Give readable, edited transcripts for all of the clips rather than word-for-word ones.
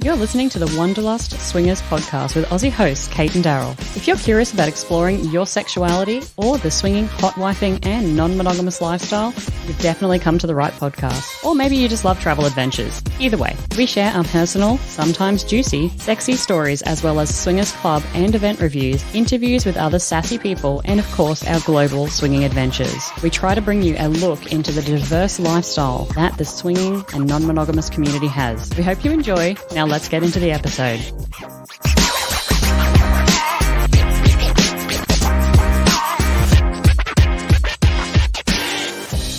You're listening to the Wanderlust Swingers podcast with Aussie hosts Kate and Daryl. If you're curious about exploring your sexuality or the swinging, hotwifing and non-monogamous lifestyle, you've definitely come to the right podcast. Or maybe you just love travel adventures. Either way, we share our personal, sometimes juicy, sexy stories as well as swingers club and event reviews, interviews with other sassy people, and of course our global swinging adventures. We try to bring you a look into the diverse lifestyle that the swinging and non-monogamous community has. We hope you enjoy. Now let's get into the episode.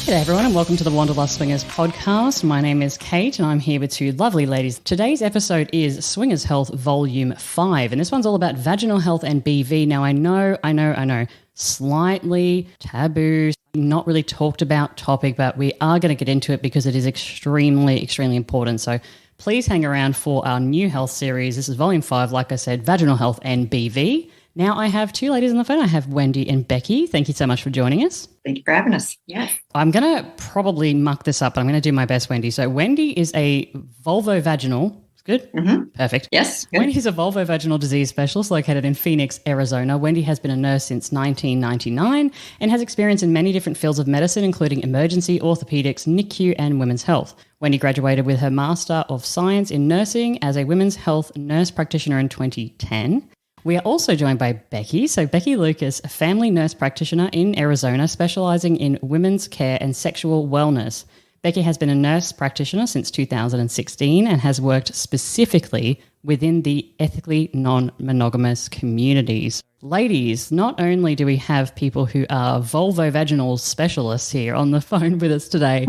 G'day everyone and welcome to the Wanderlust Swingers podcast. My name is Kate and I'm here with two lovely ladies. Today's episode is Swingers Health Volume 5 and this one's all about vaginal health and BV. Now I know, slightly taboo, not really talked about topic, but we are going to get into it because it is extremely, extremely important. So please hang around for our new health series. This is Volume 5, like I said, Vaginal Health and BV. Now I have two ladies on the phone. I have Wendy and Becky. Thank you so much for joining us. Thank you for having us. Yes. I'm going to probably muck this up, but I'm going to do my best, Wendy. So Wendy is a vulvovaginal. Good? Mm-hmm. Perfect. Yes. Good. Wendy is a vulvovaginal disease specialist located in Phoenix, Arizona. Wendy has been a nurse since 1999 and has experience in many different fields of medicine, including emergency, orthopedics, NICU, and women's health. Wendy graduated with her Master of Science in Nursing as a women's health nurse practitioner in 2010. We are also joined by Becky. So Becky Lucas, a family nurse practitioner in Arizona, specializing in women's care and sexual wellness. Becky has been a nurse practitioner since 2016 and has worked specifically within the ethically non-monogamous communities. Ladies, not only do we have people who are vulvovaginal specialists here on the phone with us today,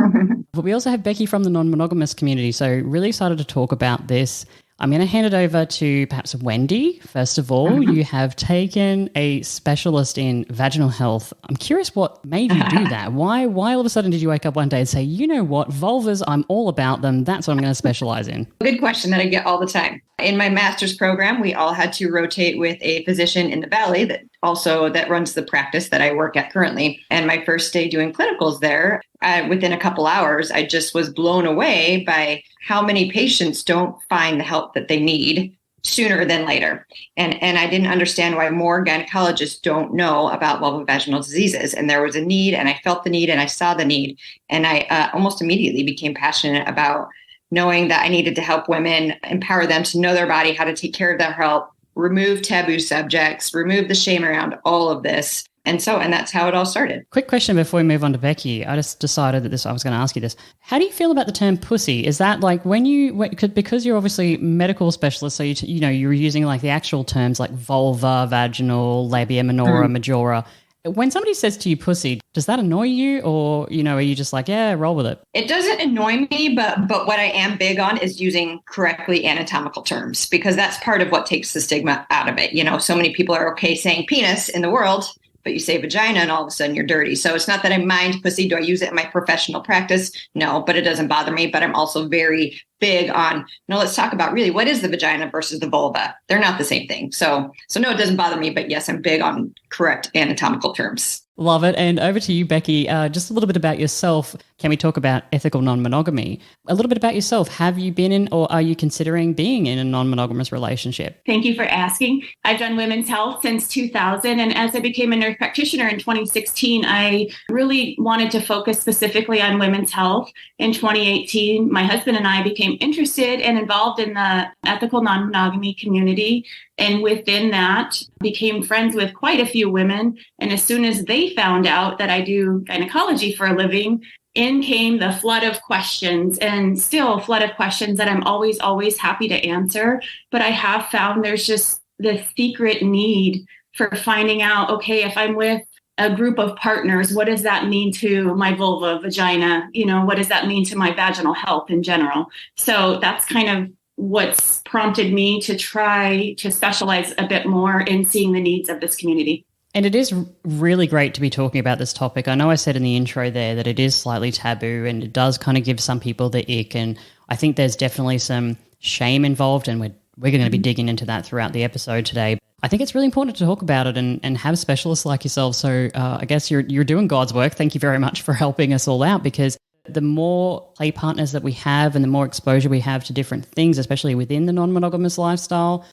but we also have Becky from the non-monogamous community. So really excited to talk about this. I'm going to hand it over to perhaps Wendy. First of all, you have taken a specialist in vaginal health. I'm curious what made you do that. Why all of a sudden did you wake up one day and say, you know what, vulvas, I'm all about them. That's what I'm going to specialize in. Good question that I get all the time. In my master's program, we all had to rotate with a physician in the Valley that runs the practice that I work at currently. And my first day doing clinicals there, within a couple hours, I just was blown away by how many patients don't find the help that they need sooner than later. And I didn't understand why more gynecologists don't know about vulvovaginal diseases. And there was a need, and I felt the need, and I saw the need. And I almost immediately became passionate about knowing that I needed to help women, empower them to know their body, how to take care of their health, remove taboo subjects, remove the shame around all of this. And that's how it all started. Quick question before we move on to Becky. I just decided that I was going to ask you this. How do you feel about the term pussy? Is that like because you're obviously medical specialist, so you're using like the actual terms like vulva, vaginal, labia minora, majora. When somebody says to you pussy, does that annoy you or, are you just like, yeah, roll with it? It doesn't annoy me, but what I am big on is using correctly anatomical terms because that's part of what takes the stigma out of it. So many people are okay saying penis in the world, but you say vagina and all of a sudden you're dirty. So it's not that I mind pussy. Do I use it in my professional practice? No, but it doesn't bother me. But I'm also very big on, let's talk about really what is the vagina versus the vulva. They're not the same thing. So no, it doesn't bother me. But yes, I'm big on correct anatomical terms. Love it. And over to you, Becky. Just a little bit about yourself. Can we talk about ethical non-monogamy? A little bit about yourself. Have you been in or are you considering being in a non-monogamous relationship? Thank you for asking. I've done women's health since 2000. And as I became a nurse practitioner in 2016, I really wanted to focus specifically on women's health. In 2018, my husband and I became interested and involved in the ethical non-monogamy community. And within that, became friends with quite a few women. And as soon as they found out that I do gynecology for a living, in came the flood of questions and still a flood of questions that I'm always, always happy to answer. But I have found there's just the secret need for finding out, okay, if I'm with a group of partners, what does that mean to my vulva, vagina? What does that mean to my vaginal health in general? So that's kind of what's prompted me to try to specialize a bit more in seeing the needs of this community. And it is really great to be talking about this topic. I know I said in the intro there that it is slightly taboo and it does kind of give some people the ick. And I think there's definitely some shame involved and we're going to be digging into that throughout the episode today. I think it's really important to talk about it and have specialists like yourself. So I guess you're doing God's work. Thank you very much for helping us all out because The more play partners that we have and the more exposure we have to different things, especially within the non-monogamous lifestyle,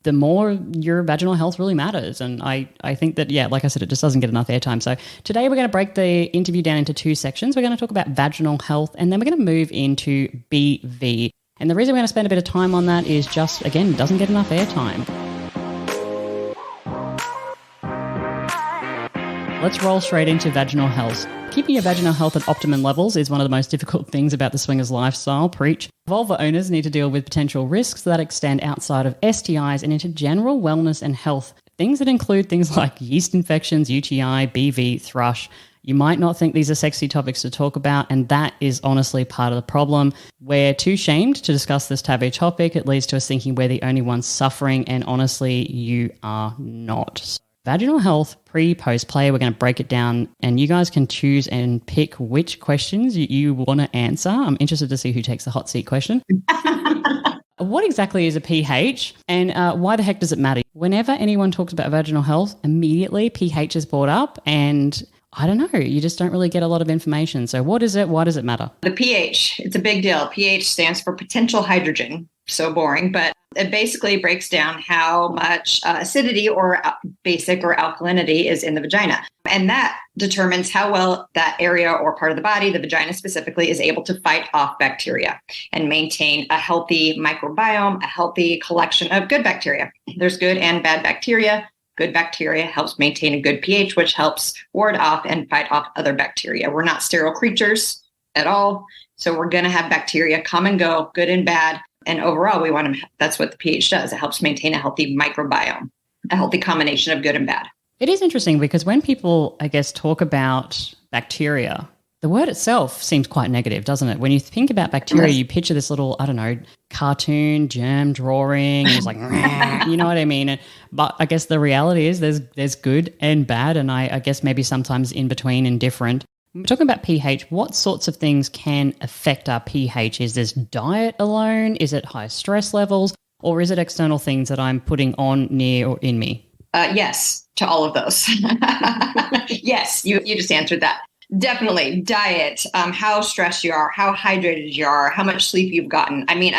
the more your vaginal health really matters. And I think that, like I said, it just doesn't get enough airtime. So today we're going to break the interview down into two sections. We're going to talk about vaginal health, and then we're going to move into BV. And the reason we're going to spend a bit of time on that is just, again, it doesn't get enough airtime. Let's roll straight into vaginal health. Keeping your vaginal health at optimum levels is one of the most difficult things about the swingers lifestyle. Preach. Vulva owners need to deal with potential risks that extend outside of STIs and into general wellness and health. Things that include things like yeast infections, UTI, BV, thrush. You might not think these are sexy topics to talk about, and that is honestly part of the problem. We're too shamed to discuss this taboo topic. It leads to us thinking we're the only ones suffering, and honestly, you are not. Vaginal health, pre, post, play, we're going to break it down, and you guys can choose and pick which questions you want to answer. I'm interested to see who takes the hot seat question. What exactly is a pH, and why the heck does it matter? Whenever anyone talks about vaginal health, immediately pH is brought up, and I don't know, you just don't really get a lot of information. So what is it? Why does it matter? The pH, it's a big deal. pH stands for potential hydrogen. So boring, but it basically breaks down how much acidity or basic or alkalinity is in the vagina. And that determines how well that area or part of the body, the vagina specifically, is able to fight off bacteria and maintain a healthy microbiome, a healthy collection of good bacteria. There's good and bad bacteria. Good bacteria helps maintain a good pH, which helps ward off and fight off other bacteria. We're not sterile creatures at all. So we're going to have bacteria come and go, good and bad. And overall, that's what the pH does. It helps maintain a healthy microbiome, a healthy combination of good and bad. It is interesting because when people, I guess, talk about bacteria, the word itself seems quite negative, doesn't it? When you think about bacteria, you picture this little, I don't know, cartoon germ drawing. And it's like, you know what I mean? But I guess the reality is there's good and bad. And I guess maybe sometimes in between and different. When we're talking about pH, what sorts of things can affect our pH? Is this diet alone? Is it high stress levels? Or is it external things that I'm putting on, near, or in me? Yes, to all of those. Yes, you just answered that. Definitely. Diet, how stressed you are, how hydrated you are, how much sleep you've gotten. I mean,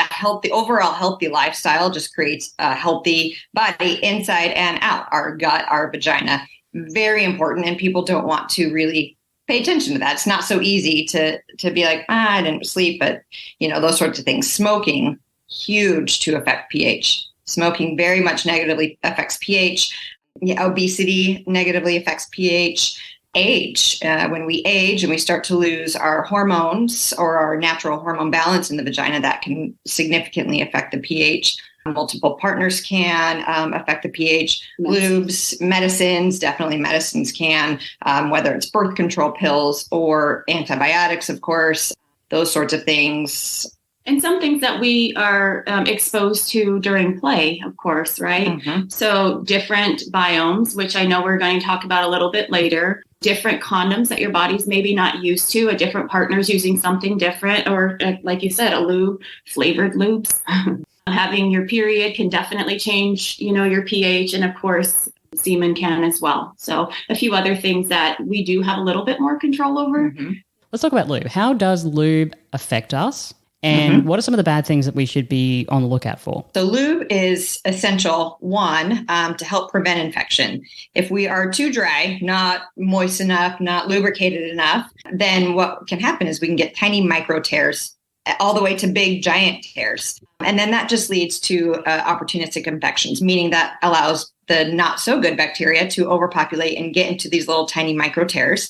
overall healthy lifestyle just creates a healthy body inside and out, our gut, our vagina. Very important. And people don't want to really pay attention to that. It's not so easy to be like, I didn't sleep, but those sorts of things. Smoking, huge to affect pH. Smoking very much negatively affects pH. Obesity negatively affects pH. Age, when we age and we start to lose our hormones or our natural hormone balance in the vagina, that can significantly affect the pH. Multiple partners can affect the pH. Lubes, medicines, definitely medicines can, whether it's birth control pills or antibiotics, of course, those sorts of things. And some things that we are exposed to during play, of course, right? Mm-hmm. So different biomes, which I know we're going to talk about a little bit later. Different condoms that your body's maybe not used to, a different partner's using something different, or like you said, a lube, flavored lubes. Having your period can definitely change, your pH, and of course, semen can as well. So a few other things that we do have a little bit more control over. Mm-hmm. Let's talk about lube. How does lube affect us? And what are some of the bad things that we should be on the lookout for? So lube is essential, to help prevent infection. If we are too dry, not moist enough, not lubricated enough, then what can happen is we can get tiny micro tears all the way to big giant tears. And then that just leads to opportunistic infections, meaning that allows the not so good bacteria to overpopulate and get into these little tiny micro tears,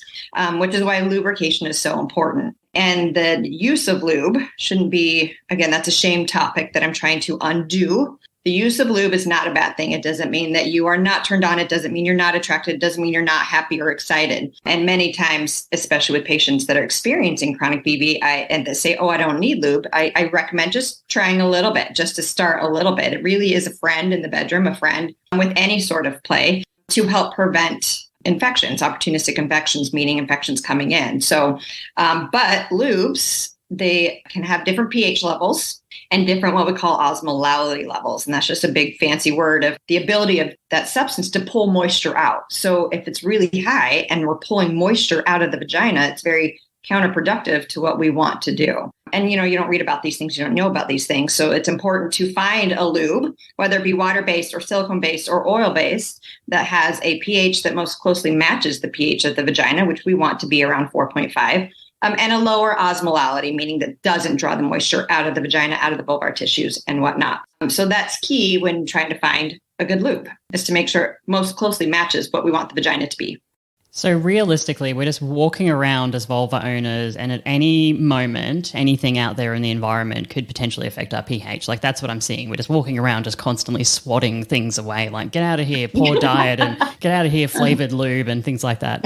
which is why lubrication is so important. And the use of lube shouldn't be, again, that's a shame topic that I'm trying to undo. The use of lube is not a bad thing. It doesn't mean that you are not turned on. It doesn't mean you're not attracted. It doesn't mean you're not happy or excited. And many times, especially with patients that are experiencing chronic BV, and that say, I don't need lube, I recommend just trying a little bit, just to start a little bit. It really is a friend in the bedroom, a friend with any sort of play to help prevent infections, opportunistic infections, meaning infections coming in. So, but lubes, they can have different pH levels and different what we call osmolality levels. And that's just a big fancy word of the ability of that substance to pull moisture out. So if it's really high and we're pulling moisture out of the vagina, it's very counterproductive to what we want to do. And, you don't read about these things, you don't know about these things. So it's important to find a lube, whether it be water-based or silicone-based or oil-based, that has a pH that most closely matches the pH of the vagina, which we want to be around 4.5. And a lower osmolality, meaning that doesn't draw the moisture out of the vagina, out of the vulvar tissues and whatnot. So that's key when trying to find a good lube, is to make sure it most closely matches what we want the vagina to be. So realistically, we're just walking around as vulva owners, and at any moment, anything out there in the environment could potentially affect our pH. Like, that's what I'm seeing. We're just walking around just constantly swatting things away, like, get out of here, poor diet, and get out of here, flavored lube and things like that.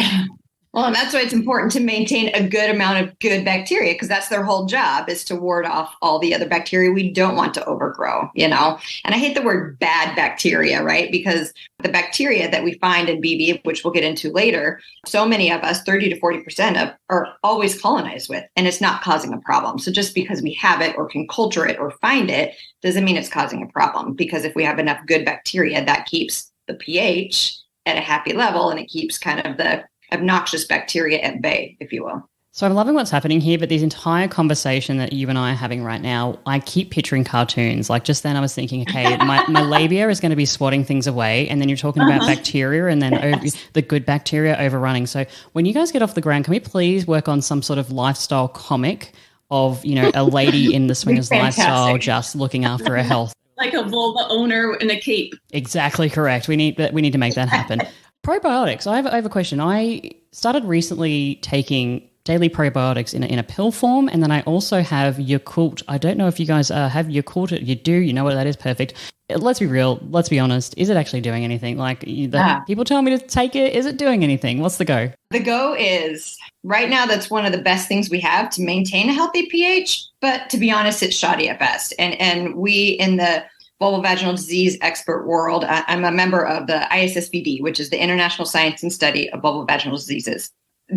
Well, and that's why it's important to maintain a good amount of good bacteria, because that's their whole job, is to ward off all the other bacteria we don't want to overgrow, And I hate the word bad bacteria, right? Because the bacteria that we find in BV, which we'll get into later, so many of us, 30 to 40% of, are always colonized with, and it's not causing a problem. So just because we have it or can culture it or find it doesn't mean it's causing a problem, because if we have enough good bacteria, that keeps the pH at a happy level, and it keeps kind of the obnoxious bacteria at bay, if you will. So I'm loving what's happening here, but this entire conversation that you and I are having right now, I keep picturing cartoons. Like, just then I was thinking, okay, my labia is going to be swatting things away, and then you're talking about bacteria, and then the good bacteria overrunning. So when you guys get off the ground, can we please work on some sort of lifestyle comic of, a lady in the swingers lifestyle just looking after her health? Like a vulva owner in a cape. Exactly correct. We need to make that happen. Probiotics. I have a question. I started recently taking daily probiotics in a pill form, and then I also have Yakult. I don't know if you guys have Yakult. You do. You know what that is. Perfect. Let's be real. Let's be honest. Is it actually doing anything? Like, people tell me to take it. Is it doing anything? What's the go? The go is, right now, that's one of the best things we have to maintain a healthy pH. But to be honest, it's shoddy at best. And we in the vulvovaginal disease expert world, I'm a member of the ISSVD, which is the International Science and Study of Vulvovaginal Diseases.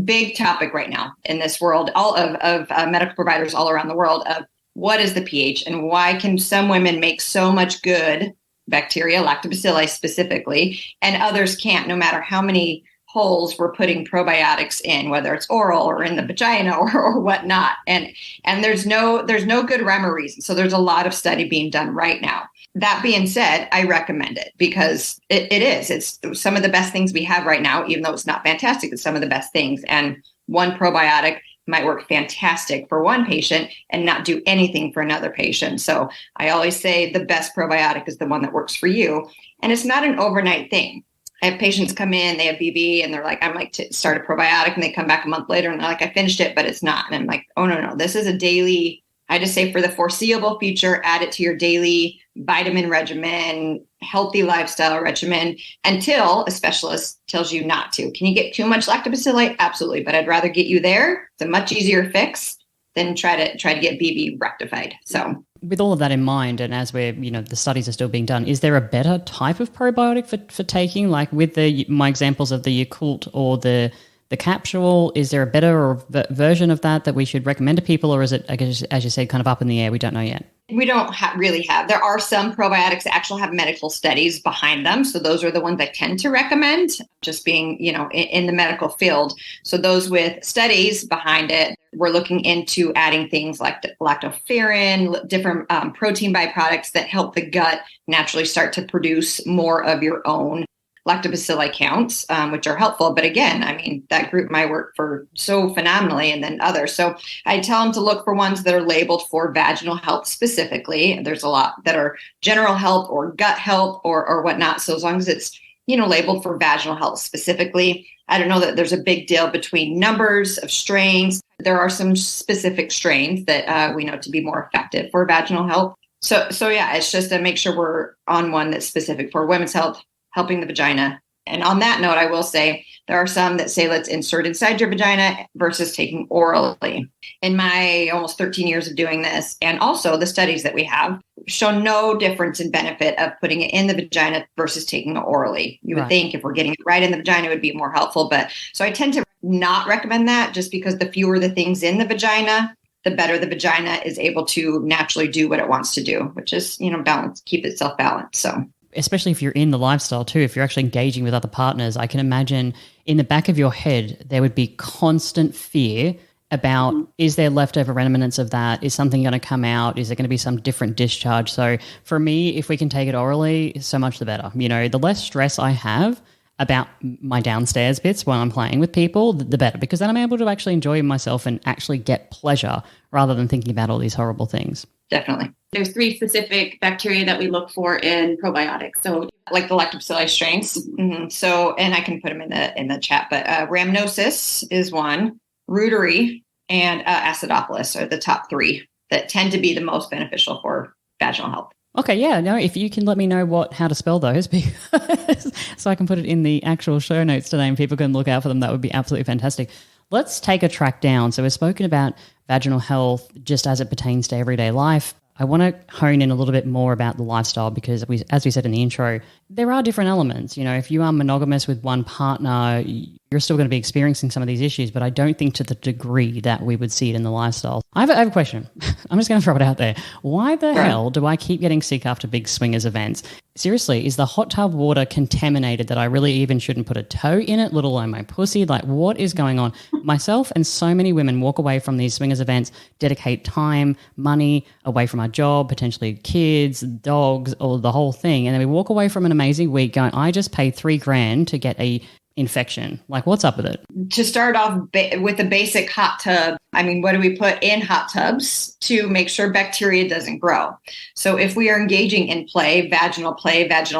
Big topic right now in this world, all of medical providers all around the world, of what is the pH and why can some women make so much good bacteria, lactobacilli specifically, and others can't, no matter how many holes we're putting probiotics in, whether it's oral or in the vagina or whatnot. And there's no good rhyme or reason. So there's a lot of study being done right now. That being said, I recommend it because it's some of the best things we have right now, even though it's not fantastic, it's some of the best things. And one probiotic might work fantastic for one patient and not do anything for another patient. So I always say the best probiotic is the one that works for you. And it's not an overnight thing. I have patients come in, they have BV, and they're like, I'm like to start a probiotic, and they come back a month later and they're like, I finished it, but it's not. And I'm like, oh, no, this is a daily, I just say for the foreseeable future, add it to your daily vitamin regimen, healthy lifestyle regimen, until a specialist tells you not to. Can you get too much lactobacilli? Absolutely. But I'd rather get you there. It's a much easier fix than try to get BV rectified. So with all of that in mind, and as we're, the studies are still being done, is there a better type of probiotic for taking? Like with my examples of the Yakult or the capsule, is there a better version of that we should recommend to people, or is it, I guess, as you said, kind of up in the air? We don't know yet. We don't really have. There are some probiotics that actually have medical studies behind them. So those are the ones I tend to recommend, just being, in the medical field. So those with studies behind it, we're looking into adding things like lactoferrin, different protein byproducts that help the gut naturally start to produce more of your own lactobacilli counts, which are helpful. But again, I mean, that group might work for so phenomenally, and then others. So I tell them to look for ones that are labeled for vaginal health specifically. There's a lot that are general health or gut health or whatnot. So as long as it's, labeled for vaginal health specifically, I don't know that there's a big deal between numbers of strains. There are some specific strains that we know to be more effective for vaginal health. So yeah, it's just to make sure we're on one that's specific for women's health, helping the vagina. And on that note, I will say there are some that say let's insert inside your vagina versus taking orally. In my almost 13 years of doing this, and also the studies that we have, show no difference in benefit of putting it in the vagina versus taking it orally. You would think if we're getting it right in the vagina, it would be more helpful. But so I tend to not recommend that, just because the fewer the things in the vagina, the better the vagina is able to naturally do what it wants to do, which is, balance, keep itself balanced. So especially if you're in the lifestyle too, if you're actually engaging with other partners, I can imagine in the back of your head, there would be constant fear about is there leftover remnants of that? Is something going to come out? Is there going to be some different discharge? So for me, if we can take it orally, so much the better. The less stress I have about my downstairs bits when I'm playing with people, the better, because then I'm able to actually enjoy myself and actually get pleasure rather than thinking about all these horrible things. Definitely. There's 3 specific bacteria that we look for in probiotics. So like the lactobacilli strains. Mm-hmm. So, and I can put them in the chat, but rhamnosus is one, Reuteri, and acidophilus are the top 3 that tend to be the most beneficial for vaginal health. Okay, yeah, no, if you can let me know how to spell those, because so I can put it in the actual show notes today and people can look out for them, that would be absolutely fantastic. Let's take a track down. So we've spoken about vaginal health just as it pertains to everyday life. I want to hone in a little bit more about the lifestyle because, as we said in the intro, there are different elements. If you are monogamous with one partner, you're still going to be experiencing some of these issues, but I don't think to the degree that we would see it in the lifestyle. I have a question. I'm just going to throw it out there. Why the hell do I keep getting sick after big swingers events? Seriously, is the hot tub water contaminated that I really even shouldn't put a toe in it, let alone my pussy? Like, what is going on? Myself and so many women walk away from these swingers events, dedicate time, money away from our job, potentially kids, dogs, or the whole thing. And then we walk away from an amazing week going, I just paid $3,000 to get a infection. Like, what's up with it? To start off with the basic hot tub, what do we put in hot tubs to make sure bacteria doesn't grow? So if we are engaging in vaginal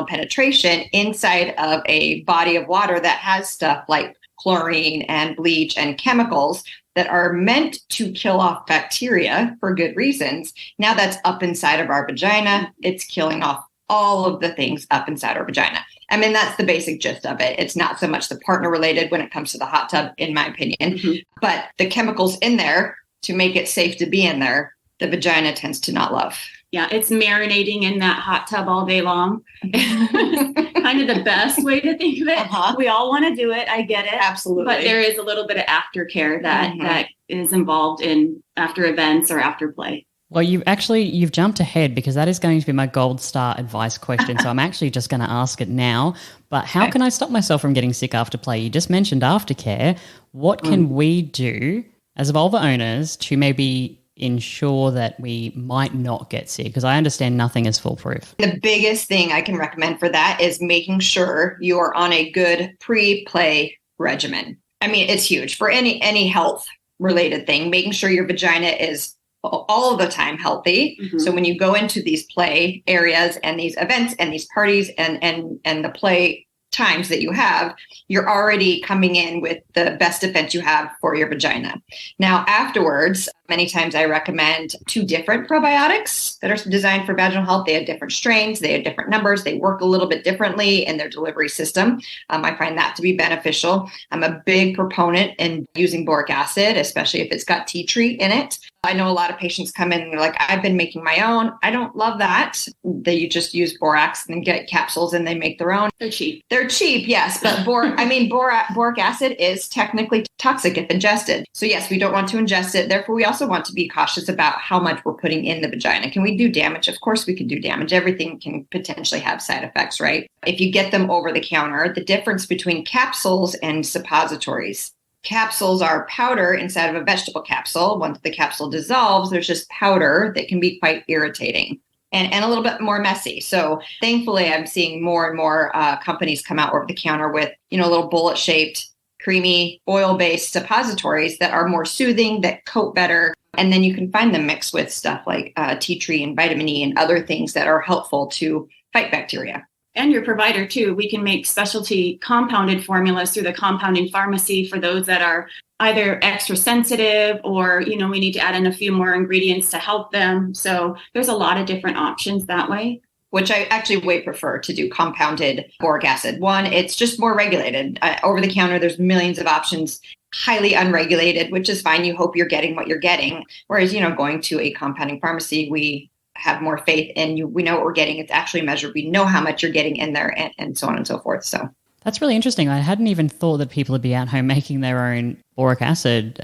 penetration inside of a body of water that has stuff like chlorine and bleach and chemicals that are meant to kill off bacteria for good reasons, now that's up inside of our vagina. It's killing off all of the things up inside our vagina. That's the basic gist of it. It's not so much the partner related when it comes to the hot tub, in my opinion, but the chemicals in there to make it safe to be in there, the vagina tends to not love. Yeah, it's marinating in that hot tub all day long. Kind of the best way to think of it. We all want to do it. I get it. Absolutely. But there is a little bit of aftercare that is involved in after events or after play. Well, you've jumped ahead because that is going to be my gold star advice question. So I'm actually just going to ask it now. But how can I stop myself from getting sick after play? You just mentioned aftercare. What can we do as vulva owners to maybe ensure that we might not get sick? Because I understand nothing is foolproof. The biggest thing I can recommend for that is making sure you are on a good pre-play regimen. It's huge for any health related thing, making sure your vagina is all of the time healthy. So when you go into these play areas and these events and these parties and the play times that you have, you're already coming in with the best defense you have for your vagina. Now, afterwards, many times I recommend 2 different probiotics that are designed for vaginal health. They have different strains, they have different numbers, they work a little bit differently in their delivery system. I find that to be beneficial. I'm a big proponent in using boric acid, especially if it's got tea tree in it. I know a lot of patients come in and they're like, I've been making my own. I don't love that. You just use borax and get capsules and they make their own. They're cheap. They're cheap, yes. But boric acid is technically toxic if ingested. So yes, we don't want to ingest it. Therefore, we also want to be cautious about how much we're putting in the vagina. Can we do damage? Of course we can do damage. Everything can potentially have side effects, right? If you get them over the counter, the difference between capsules and suppositories. Capsules are powder inside of a vegetable capsule. Once the capsule dissolves, there's just powder that can be quite irritating and a little bit more messy. So thankfully, I'm seeing more and more companies come out over the counter with, little bullet-shaped, creamy, oil-based suppositories that are more soothing, that coat better. And then you can find them mixed with stuff like tea tree and vitamin E and other things that are helpful to fight bacteria. And your provider too. We can make specialty compounded formulas through the compounding pharmacy for those that are either extra sensitive or, we need to add in a few more ingredients to help them. So there's a lot of different options that way. Which I actually way prefer to do compounded boric acid. One, it's just more regulated. Over the counter, there's millions of options, highly unregulated, which is fine. You hope you're getting what you're getting. Whereas, going to a compounding pharmacy, we have more faith in we know what we're getting. It's actually measured. We know how much you're getting in there and so on and so forth. So that's really interesting. I hadn't even thought that people would be at home making their own boric acid,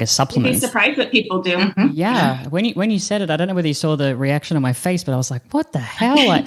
supplements. You'd be surprised what people do. Mm-hmm. Yeah. When you said it, I don't know whether you saw the reaction on my face, but I was like, what the hell?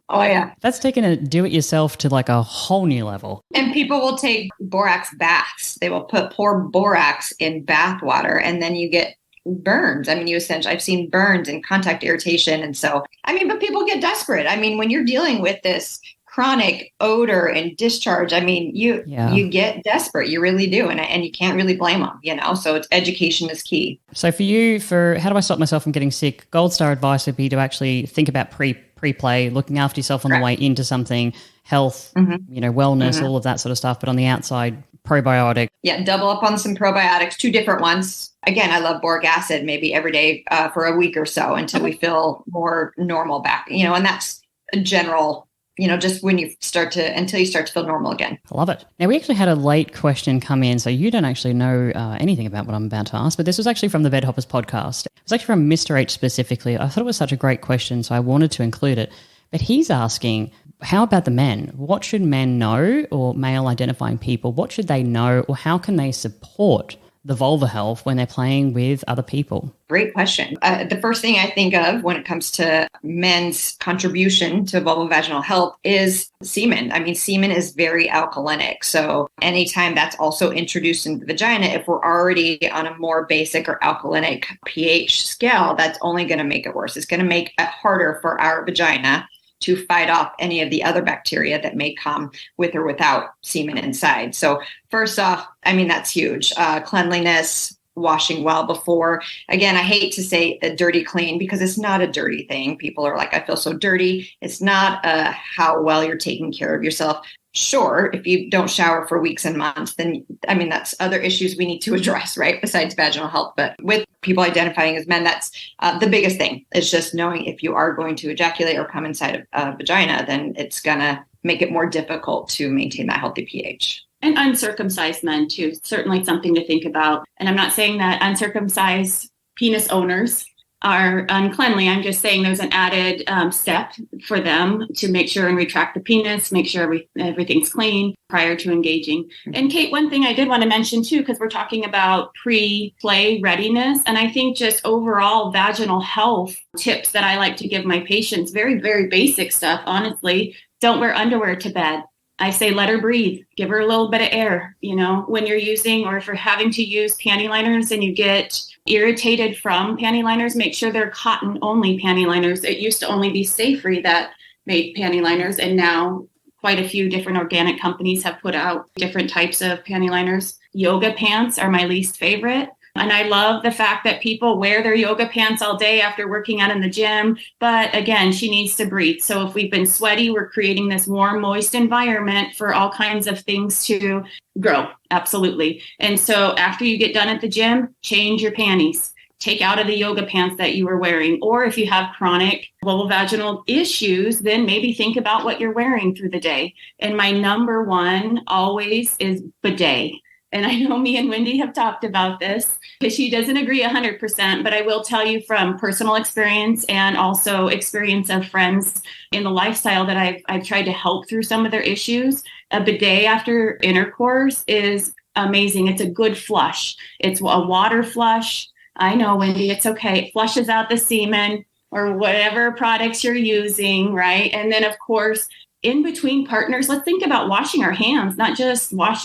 Oh, yeah. That's taken a do-it-yourself to like a whole new level. And people will take borax baths. They will pour borax in bath water, and then you get burns. I mean, I've seen burns and contact irritation. And so, but people get desperate. When you're dealing with this chronic odor and discharge, you get desperate. You really do. And you can't really blame them, so education is key. So for you, how do I stop myself from getting sick? Gold star advice would be to actually think about pre-play, looking after yourself on the way into something, health, wellness, all of that sort of stuff. But on the outside, probiotic. Yeah, double up on some probiotics, 2 different ones. Again, I love boric acid maybe every day for a week or so until we feel more normal back, and that's a general, just until you start to feel normal again. I love it. Now, we actually had a late question come in, so you don't actually know anything about what I'm about to ask, but this was actually from the Bed Hoppers podcast. It was actually from Mr. H specifically. I thought it was such a great question, so I wanted to include it. But he's asking, how about the men? What should men know, or male identifying people? What should they know, or how can they support the vulva health when they're playing with other people? Great question. The first thing I think of when it comes to men's contribution to vulvovaginal health is semen. Semen is very alkalinic. So anytime that's also introduced into the vagina, if we're already on a more basic or alkalinic pH scale, that's only going to make it worse. It's going to make it harder for our vagina to fight off any of the other bacteria that may come with or without semen inside. So first off, that's huge. Cleanliness, washing well before. Again, I hate to say a dirty clean because it's not a dirty thing. People are like, I feel so dirty. It's not how well you're taking care of yourself. Sure, if you don't shower for weeks and months, then, that's other issues we need to address, right? Besides vaginal health. But with people identifying as men, that's the biggest thing. It's just knowing if you are going to ejaculate or come inside of a vagina, then it's going to make it more difficult to maintain that healthy pH. And uncircumcised men, too. Certainly something to think about. And I'm not saying that uncircumcised penis owners are uncleanly. I'm just saying there's an added step for them to make sure and retract the penis, make sure everything's clean prior to engaging. And Kate, one thing I did want to mention too, because we're talking about pre-play readiness, and I think just overall vaginal health tips that I like to give my patients, very, very basic stuff, honestly. Don't wear underwear to bed. I say let her breathe, give her a little bit of air, when you're using, or if you're having to use panty liners and you get irritated from panty liners, make sure they're cotton only panty liners. It used to only be Safety that made panty liners, and now quite a few different organic companies have put out different types of panty liners. Yoga pants are my least favorite. And I love the fact that people wear their yoga pants all day after working out in the gym. But again, she needs to breathe. So if we've been sweaty, we're creating this warm, moist environment for all kinds of things to grow. Absolutely. And so after you get done at the gym, change your panties. Take out of the yoga pants that you were wearing. Or if you have chronic vulvovaginal issues, then maybe think about what you're wearing through the day. And my number one always is bidet. And I know me and Wendy have talked about this because she doesn't agree 100%, but I will tell you from personal experience and also experience of friends in the lifestyle that I've tried to help through some of their issues. A bidet after intercourse is amazing. It's a good flush. It's a water flush. I know, Wendy, it's okay. It flushes out the semen or whatever products you're using, right? And then, of course, in between partners, let's think about washing our hands, not just not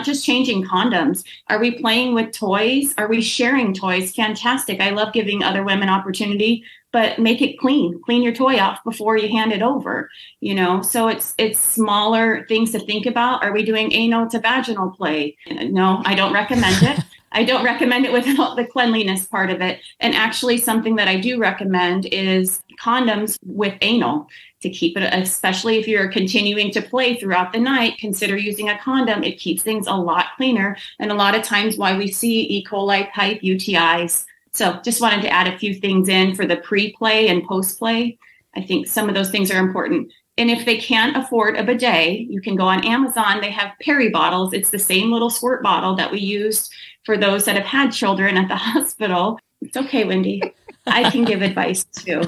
just changing condoms. Are we playing with toys? Are we sharing toys? Fantastic. I love giving other women opportunity, but make it clean. Clean your toy off before you hand it over. So it's smaller things to think about. Are we doing anal to vaginal play? No, I don't recommend it. I don't recommend it without the cleanliness part of it. And actually something that I do recommend is condoms with anal to keep it, especially if you're continuing to play throughout the night, consider using a condom. It keeps things a lot cleaner. And a lot of times why we see E. coli type UTIs. So just wanted to add a few things in for the pre-play and post-play. I think some of those things are important. And if they can't afford a bidet, you can go on Amazon. They have Peri bottles. It's the same little squirt bottle that we used for those that have had children at the hospital. It's okay, Wendy. I can give advice too.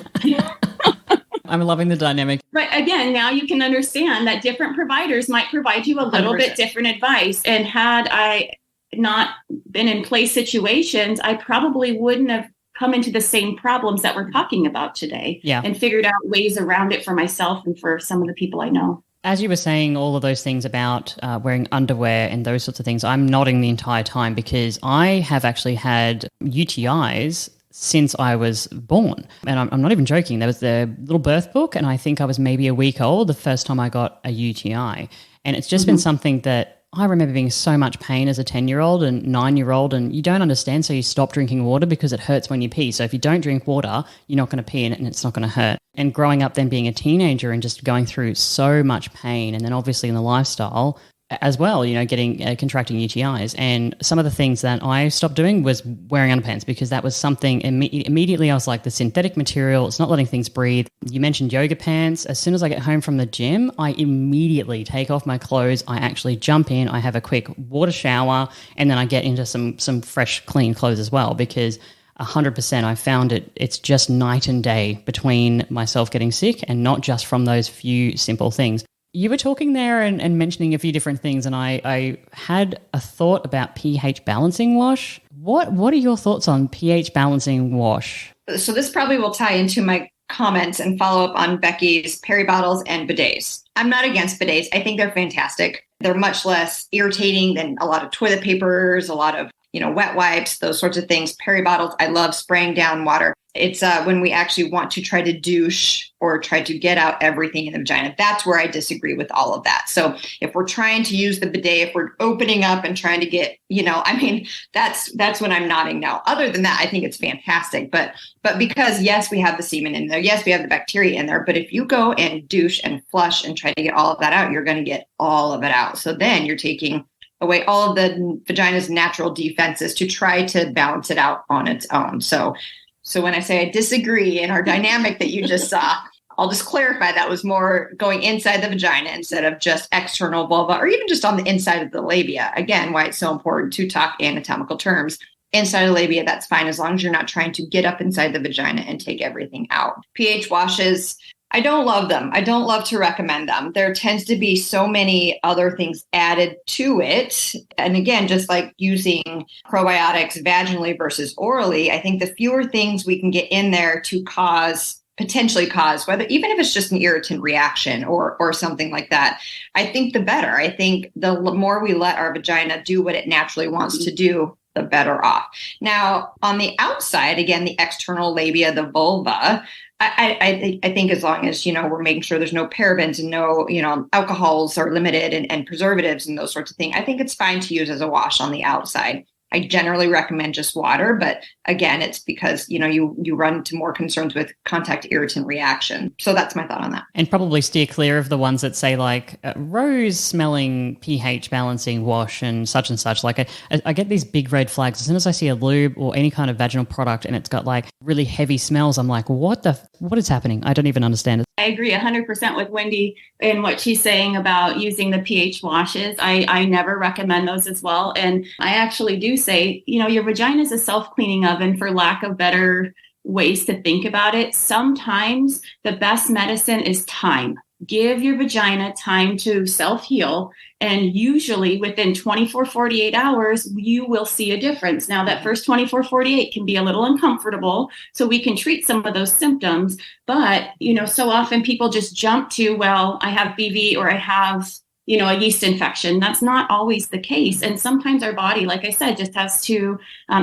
I'm loving the dynamic. But again, now you can understand that different providers might provide you a little 100%. bit different advice. And had I not been in play situations, I probably wouldn't have come into the same problems that we're talking about today, and figured out ways around it for myself and for some of the people I know. As you were saying all of those things about wearing underwear and those sorts of things, I'm nodding the entire time because I have actually had UTIs since I was born. And I'm not even joking. There was the little birth book, and I think I was maybe a week old the first time I got a UTI. And it's just been something that I remember being so much pain as a 10-year-old and 9-year-old, and you don't understand, so you stop drinking water because it hurts when you pee. So if you don't drink water, you're not going to pee in it and it's not going to hurt. And growing up then being a teenager and just going through so much pain, and then obviously in the lifestyle as well, getting contracting UTIs. And some of the things that I stopped doing was wearing underpants, because that was something immediately I was like, the synthetic material, it's not letting things breathe. You mentioned yoga pants. As soon as I get home from the gym, I immediately take off my clothes. I actually jump in, I have a quick water shower, and then I get into some fresh, clean clothes as well, because 100% I found it's just night and day between myself getting sick and not just from those few simple things. You were talking there and mentioning a few different things, and I had a thought about pH balancing wash. What are your thoughts on pH balancing wash? So this probably will tie into my comments and follow up on Becky's peri bottles and bidets. I'm not against bidets. I think they're fantastic. They're much less irritating than a lot of toilet papers, a lot of wet wipes, those sorts of things. Peri bottles, I love spraying down water. It's when we actually want to try to douche or try to get out everything in the vagina. That's where I disagree with all of that. So if we're trying to use the bidet, if we're opening up and trying to get, that's when I'm nodding no. Other than that, I think it's fantastic. But because yes, we have the semen in there. Yes, we have the bacteria in there. But if you go and douche and flush and try to get all of that out, you're going to get all of it out. So then you're taking away all of the vagina's natural defenses to try to balance it out on its own. So when I say I disagree in our dynamic that you just saw, I'll just clarify that was more going inside the vagina instead of just external vulva, or even just on the inside of the labia. Again, why it's so important to talk anatomical terms. Inside the labia, that's fine as long as you're not trying to get up inside the vagina and take everything out. pH washes, I don't love them. I don't love to recommend them. There tends to be so many other things added to it. And again, just like using probiotics vaginally versus orally, I think the fewer things we can get in there to potentially cause, whether even if it's just an irritant reaction or something like that, I think the better. I think the more we let our vagina do what it naturally wants to do, the better off. Now, on the outside, again, the external labia, the vulva, I think as long as, we're making sure there's no parabens and no, alcohols are limited and preservatives and those sorts of things, I think it's fine to use as a wash on the outside. I generally recommend just water, but again, it's because, you run into more concerns with contact irritant reaction. So that's my thought on that. And probably steer clear of the ones that say like rose smelling pH balancing wash and such. Like I get these big red flags as soon as I see a lube or any kind of vaginal product and it's got like really heavy smells. I'm like, what is happening? I don't even understand it. I agree 100% with Wendy in what she's saying about using the pH washes. I never recommend those as well. And I actually do say, your vagina is a self-cleaning oven, for lack of better ways to think about it. Sometimes the best medicine is time. Give your vagina time to self-heal. And usually within 24, 48 hours, you will see a difference. Now, that first 24, 48 can be a little uncomfortable, so we can treat some of those symptoms. But, so often people just jump to, well, I have BV or I have, a yeast infection. That's not always the case. And sometimes our body, like I said, just has to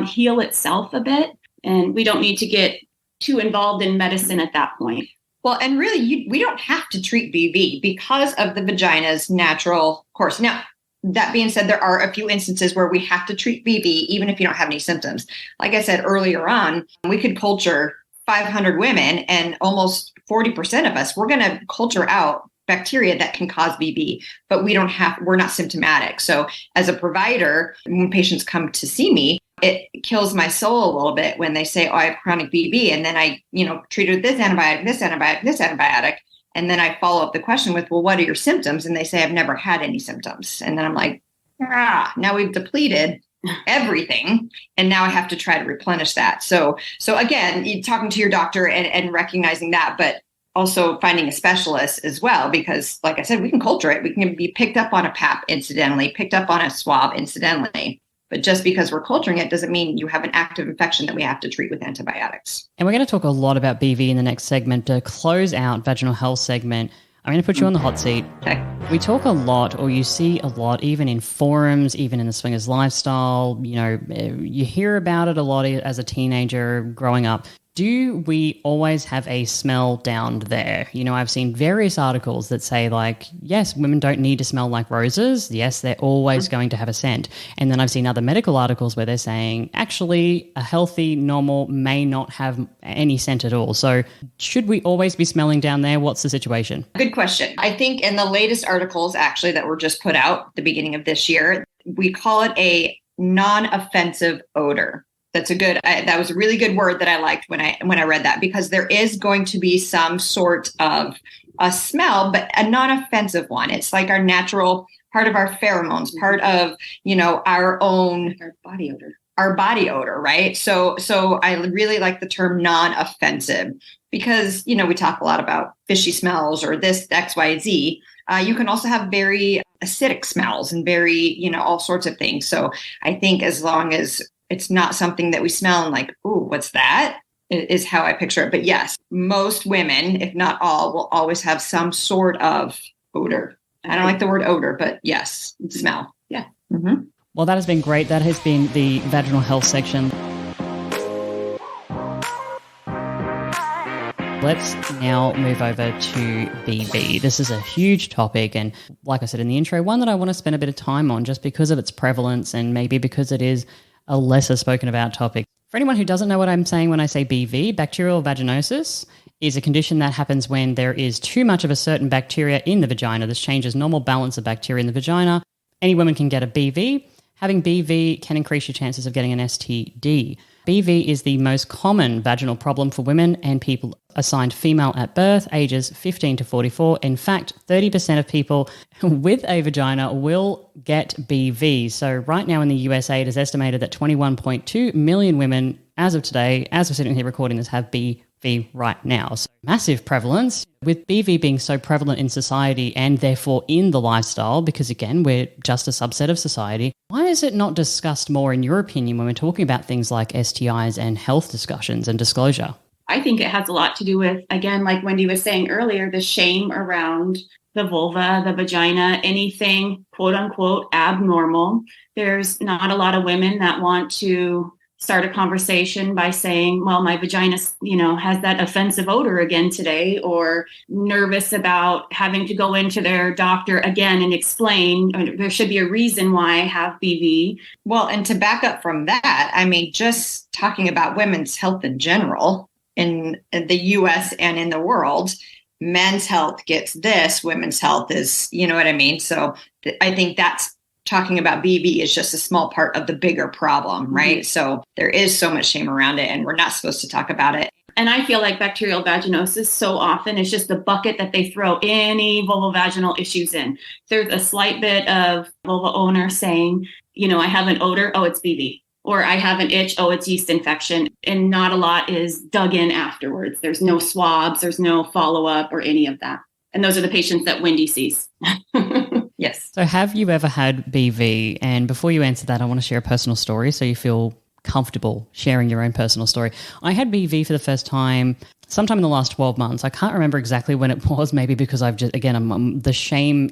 heal itself a bit. And we don't need to get too involved in medicine at that point. Well, and really, we don't have to treat BV because of the vagina's natural course. Now, that being said, there are a few instances where we have to treat BV, even if you don't have any symptoms. Like I said earlier on, we could culture 500 women and almost 40% of us, we're going to culture out bacteria that can cause BV, but we're not symptomatic. So as a provider, when patients come to see me, it kills my soul a little bit when they say, oh, I have chronic BV. And then I, treat it with this antibiotic. And then I follow up the question with, well, what are your symptoms? And they say, I've never had any symptoms. And then I'm like, now we've depleted everything. And now I have to try to replenish that. So again, talking to your doctor and recognizing that, but also finding a specialist as well, because like I said, we can culture it. We can be picked up on a PAP incidentally, picked up on a swab incidentally. But just because we're culturing it doesn't mean you have an active infection that we have to treat with antibiotics. And we're going to talk a lot about BV in the next segment. To close out Vaginal Health segment, I'm going to put you on the hot seat. Okay. We talk a lot, or you see a lot, even in forums, even in the swingers lifestyle. You hear about it a lot as a teenager growing up. Do we always have a smell down there? I've seen various articles that say yes, women don't need to smell like roses. Yes, they're always going to have a scent. And then I've seen other medical articles where they're saying, actually, a healthy, normal may not have any scent at all. So should we always be smelling down there? What's the situation? Good question. I think in the latest articles, actually, that were just put out at the beginning of this year, we call it a non-offensive odor. That was a really good word that I liked when I read that, because there is going to be some sort of a smell, but a non-offensive one. It's like our natural part of our pheromones, part of, our body odor, right? So I really like the term non-offensive because, we talk a lot about fishy smells or this X, Y, Z. You can also have very acidic smells and very, all sorts of things. So I think as long as it's not something that we smell and like, ooh, what's that? Is how I picture it. But yes, most women, if not all, will always have some sort of odor. I don't like the word odor, but yes, smell. Yeah. Mm-hmm. Well, that has been great. That has been the Vaginal Health section. Let's now move over to BV. This is a huge topic, and like I said in the intro, one that I want to spend a bit of time on just because of its prevalence and maybe because it is a lesser spoken about topic. For anyone who doesn't know what I'm saying when I say BV, bacterial vaginosis is a condition that happens when there is too much of a certain bacteria in the vagina. This changes normal balance of bacteria in the vagina. Any woman can get a BV. Having BV can increase your chances of getting an STD. BV is the most common vaginal problem for women and people assigned female at birth, ages 15 to 44. In fact, 30% of people with a vagina will get BV. So right now in the USA, it is estimated that 21.2 million women, as of today, as we're sitting here recording this, have BV right now. So massive prevalence. With BV being so prevalent in society and therefore in the lifestyle, because again, we're just a subset of society, why is it not discussed more, in your opinion, when we're talking about things like STIs and health discussions and disclosure? I think it has a lot to do with, again, like Wendy was saying earlier, the shame around the vulva, the vagina, anything quote unquote abnormal. There's not a lot of women that want to start a conversation by saying, well, my vagina, has that offensive odor again today, or nervous about having to go into their doctor again and explain. There should be a reason why I have BV. Well, and to back up from that, just talking about women's health in general in the US and in the world, men's health gets this, women's health is, you know what I mean? So I think that's talking about BV is just a small part of the bigger problem, right? Mm-hmm. So there is so much shame around it and we're not supposed to talk about it. And I feel like bacterial vaginosis so often is just the bucket that they throw any vulvovaginal issues in. There's a slight bit of vulva owner saying, I have an odor, oh, it's BV. Or I have an itch, oh, it's yeast infection. And not a lot is dug in afterwards. There's no swabs, there's no follow-up or any of that. And those are the patients that Wendy sees. Yes. So have you ever had BV? And before you answer that, I want to share a personal story so you feel comfortable sharing your own personal story. I had BV for the first time sometime in the last 12 months. I can't remember exactly when it was, maybe because I've just, again, the shame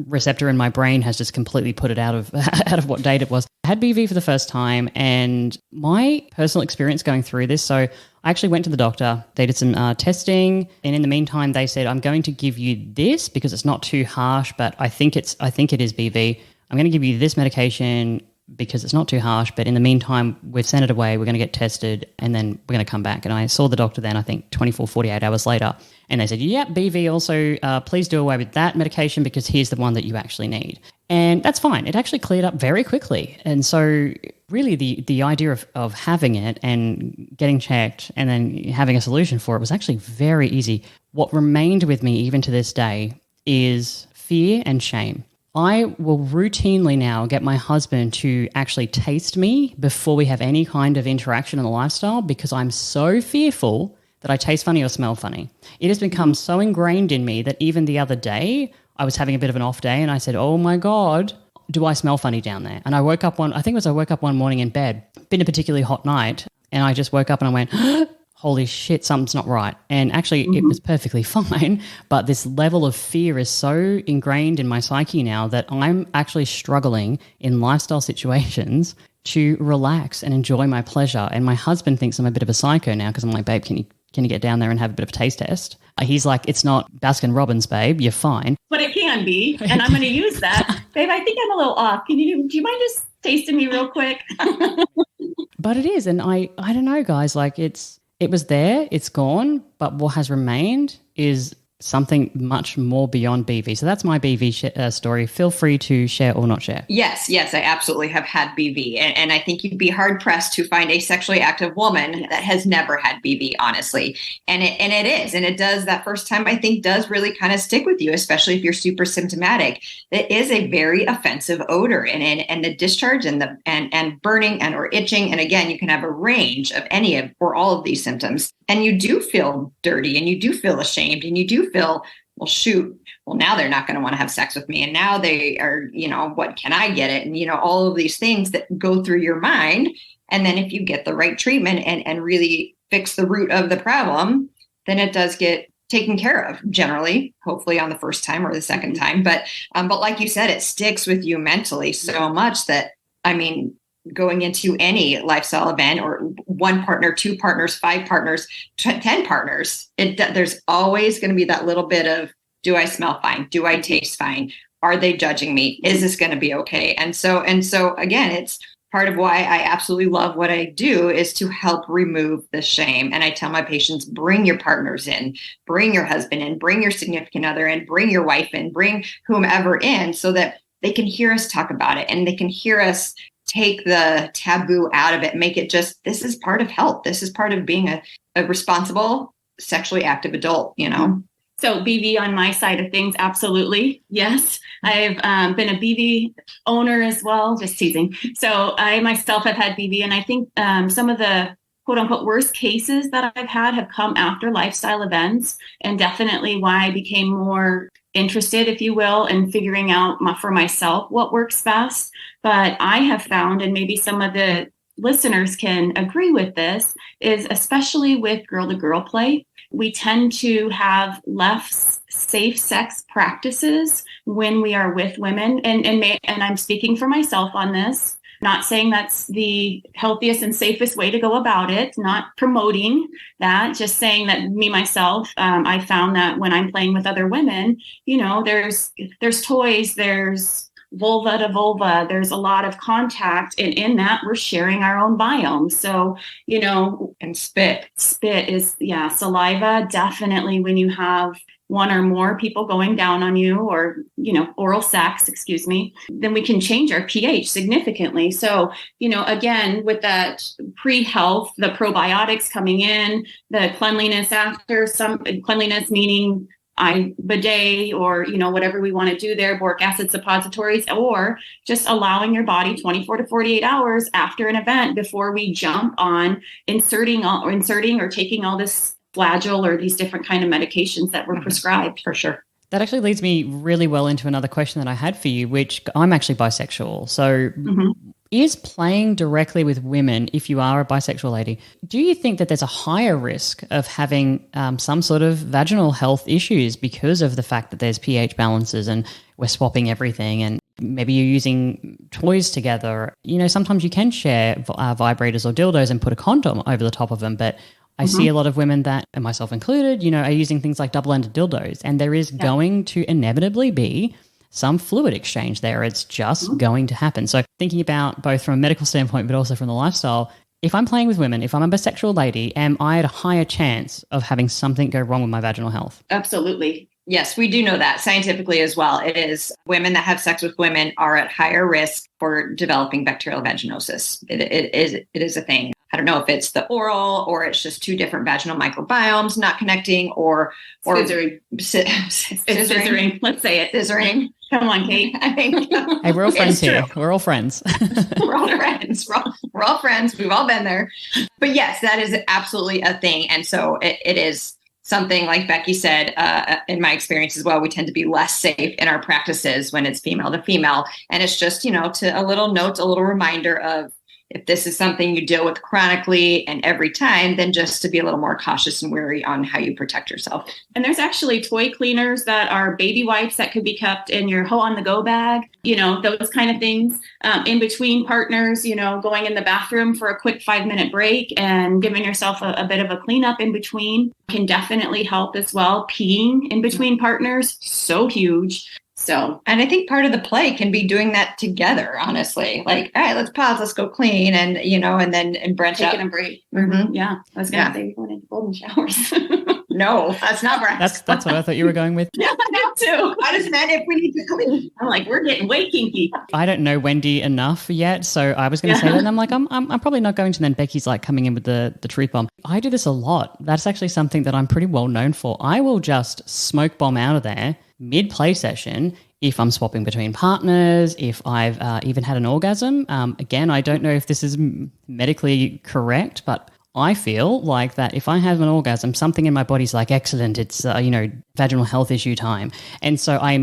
receptor in my brain has just completely put it out of what date it was. I had BV for the first time, and my personal experience going through this, so I actually went to the doctor. They did some testing, and in the meantime, they said, I'm going to give you this because it's not too harsh, but I think it is BV. I'm going to give you this medication because it's not too harsh, but in the meantime, we've sent it away, we're going to get tested, and then we're going to come back. And I saw the doctor then, I think 24, 48 hours later, and they said, yep, BV also, please do away with that medication because here's the one that you actually need. And that's fine. It actually cleared up very quickly. And so really the idea of having it and getting checked and then having a solution for it was actually very easy. What remained with me even to this day is fear and shame. I will routinely now get my husband to actually taste me before we have any kind of interaction in the lifestyle because I'm so fearful that I taste funny or smell funny. It has become so ingrained in me that even the other day, I was having a bit of an off day and I said, oh my God, do I smell funny down there? And I woke up one morning in bed, been a particularly hot night, and I just woke up and I went, holy shit, something's not right. And actually it was perfectly fine. But this level of fear is so ingrained in my psyche now that I'm actually struggling in lifestyle situations to relax and enjoy my pleasure. And my husband thinks I'm a bit of a psycho now because I'm like, babe, can you get down there and have a bit of a taste test? He's like, it's not Baskin Robbins, babe, you're fine. But it can be, and I'm going to use that. Babe, I think I'm a little off. Do you mind just tasting me real quick? But it is. And I don't know, guys, like it was there, it's gone, but what has remained is something much more beyond BV. So that's my BV story. Feel free to share or not share. Yes, I absolutely have had BV. And I think you'd be hard pressed to find a sexually active woman that has never had BV, honestly. And it is. And it does, that first time, I think, does really kind of stick with you, especially if you're super symptomatic. It is a very offensive odor, and the discharge and burning and or itching. And again, you can have a range of any of or all of these symptoms. And you do feel dirty, and you do feel ashamed, and you do feel, well, shoot, well, now they're not going to want to have sex with me. And now they are, what can I get it? And, all of these things that go through your mind. And then if you get the right treatment and really fix the root of the problem, then it does get taken care of generally, hopefully on the first time or the second time. But like you said, it sticks with you mentally so much that, going into any lifestyle event or one partner, two partners, 5 partners, 10 partners, there's always going to be that little bit of, do I smell fine? Do I taste fine? Are they judging me? Is this going to be okay? And so again, it's part of why I absolutely love what I do is to help remove the shame. And I tell my patients, bring your partners in, bring your husband in, bring your significant other in, bring your wife in, bring whomever in, so that they can hear us talk about it and they can hear us take the taboo out of it, make it just, this is part of health. This is part of being a responsible, sexually active adult, So BV on my side of things, absolutely. Yes. I've been a BV owner as well, just teasing. So I myself have had BV, and I think some of the quote unquote worst cases that I've had have come after lifestyle events, and definitely why I became more interested, if you will, in figuring out for myself what works best. But I have found, and maybe some of the listeners can agree with this, is especially with girl-to-girl play, we tend to have less safe sex practices when we are with women. And I'm speaking for myself on this. Not saying that's the healthiest and safest way to go about it, not promoting that, just saying that myself, I found that when I'm playing with other women, there's toys, there's vulva to vulva, there's a lot of contact, and in that we're sharing our own biome. So, and spit is, saliva, definitely when you have one or more people going down on you, or, oral sex, then we can change our pH significantly. So, again, with that pre-health, the probiotics coming in, the cleanliness after, some cleanliness meaning bidet or, whatever we want to do there, boric acid suppositories, or just allowing your body 24 to 48 hours after an event before we jump on inserting or taking all this Flagyl or these different kind of medications that were prescribed. For sure. That actually leads me really well into another question that I had for you, which I'm actually bisexual. So is playing directly with women, if you are a bisexual lady, do you think that there's a higher risk of having some sort of vaginal health issues because of the fact that there's pH balances and we're swapping everything, and maybe you're using toys together? Sometimes you can share vibrators or dildos and put a condom over the top of them, but I see a lot of women that, and myself included, are using things like double-ended dildos, and there is going to inevitably be some fluid exchange there. It's just going to happen. So thinking about both from a medical standpoint, but also from the lifestyle, if I'm playing with women, if I'm a bisexual lady, am I at a higher chance of having something go wrong with my vaginal health? Absolutely. Yes, we do know that scientifically as well. It is women that have sex with women are at higher risk for developing bacterial vaginosis. It is a thing. I don't know if it's the oral or it's just two different vaginal microbiomes not connecting, or scissoring. Scissoring. Let's say it. Scissoring. Come on, Kate. Hey, we're all friends here. We're all friends. We're all friends. We're all friends. We've all been there. But yes, that is absolutely a thing. And so it is something like Becky said, in my experience as well, we tend to be less safe in our practices when it's female to female. And it's just, to a little note, a little reminder of, if this is something you deal with chronically and every time, then just to be a little more cautious and wary on how you protect yourself. And there's actually toy cleaners that are baby wipes that could be kept in your on-the-go bag, those kind of things. In between partners, going in the bathroom for a quick 5-minute break and giving yourself a bit of a cleanup in between can definitely help as well. Peeing in between partners, so huge. And I think part of the play can be doing that together, honestly. Like, all right, let's pause, let's go clean, and and branch out. Taking a break. Mm-hmm. Yeah, I was going to say going into golden showers. No, that's not right. That's what I thought you were going with. Yeah, that too. I just meant if we need to clean. I'm like, we're getting way kinky. I don't know Wendy enough yet, so I was going to say that, and I'm like, I'm probably not going to. And then Becky's like coming in with the truth bomb. I do this a lot. That's actually something that I'm pretty well known for. I will just smoke bomb out of there mid-play session if I'm swapping between partners, if I've even had an orgasm. Again, I don't know if this is medically correct, but I feel like that if I have an orgasm, something in my body's like, excellent, it's, vaginal health issue time. And so I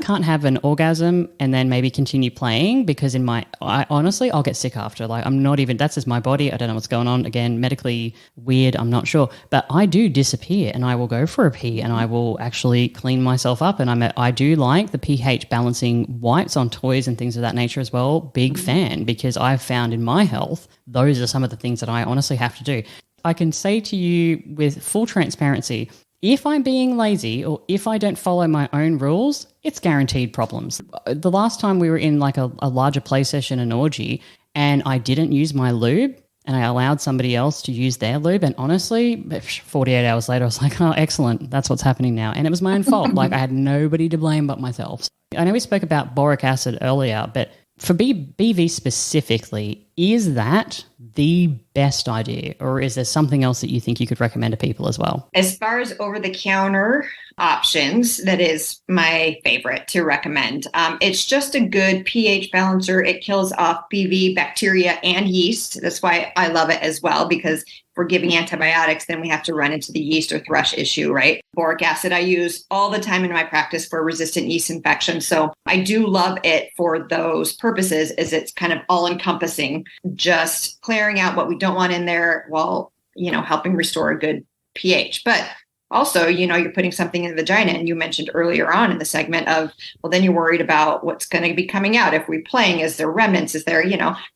can't have an orgasm and then maybe continue playing because honestly, I'll get sick after. Like, I'm not even, that's just my body. I don't know what's going on. Again, medically weird, I'm not sure. But I do disappear and I will go for a pee and I will actually clean myself up. And I do like the pH balancing wipes on toys and things of that nature as well. Big fan, because I've found in my health, those are some of the things that I honestly have to do. I can say to you with full transparency, if I'm being lazy or if I don't follow my own rules, it's guaranteed problems. The last time we were in like a larger play session, an orgy, and I didn't use my lube and I allowed somebody else to use their lube, and honestly, 48 hours later, I was like, oh, excellent, that's what's happening now. And it was my own fault. Like, I had nobody to blame but myself. I know we spoke about boric acid earlier, but for BV specifically, is that the best idea, or is there something else that you think you could recommend to people as well? As far as over-the-counter options, that is my favorite to recommend. It's just a good pH balancer. It kills off BV, bacteria, and yeast. That's why I love it as well, because if we're giving antibiotics, then we have to run into the yeast or thrush issue, right? Boric acid I use all the time in my practice for resistant yeast infections. So I do love it for those purposes, as it's kind of all-encompassing, just clearing out what we don't want in there while, helping restore a good pH. But also, you're putting something in the vagina, and you mentioned earlier on in the segment of, well, then you're worried about what's going to be coming out. If we're playing, is there remnants? Is there,